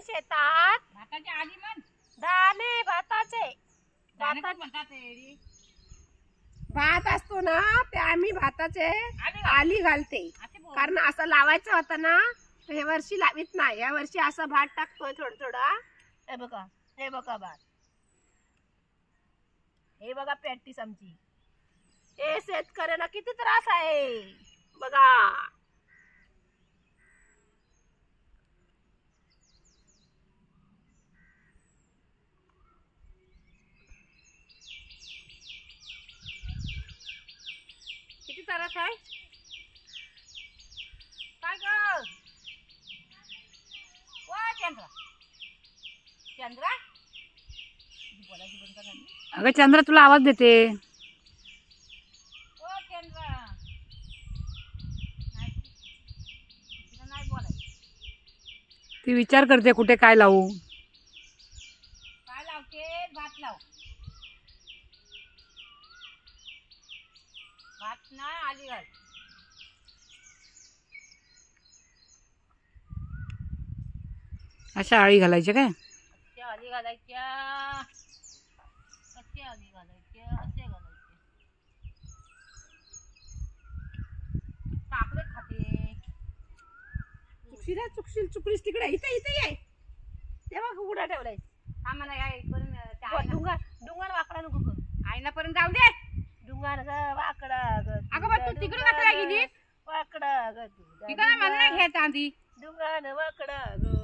शेतात भाताचे आली म्हण दाणे भाताचे भात असतो ना ते आम्ही भाताचे आली घालते कारण असं लावायचं होतं ना हे वर्षी लावित नाही या वर्षी असं भात टाकतोय थोडं थोडं हे बघा भात हे बघा प्रॅक्टिस आमची हे शेतकऱ्याला किती त्रास आहे बघा किती त्रास आहे काय ग चंद्रा चंद्रा बोलायची बंद कर ना. अगं चंद्र तुला आवाज देते ओ चंद्रा नाही बोलायचं ती विचार करते कुठे काय लावू काय लावते भात लाव भात ना आली घाल अशा आळी घालायच्या काय कच्च्या आली घालायच्या कच्च्या आली घालायच्या असे घालायचे काकडे खाते चुकलीस तिकडे इथे इथे ये तेव्हा कुठं ठेवलाय आम्हाला काय करून डुंगर वाकडा नको करू आईना पर्यंत जाऊ दे डुंगर वाकडा अगं बा तू तिकडे वाकडा गेली वाकडा ग तू तिकडे मला नाही घेत आधी डुंगान वाकडा ग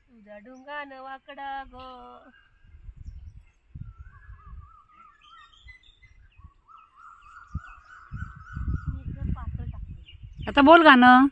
तुझा डुंगान वाकडा ग आता बोल गाणं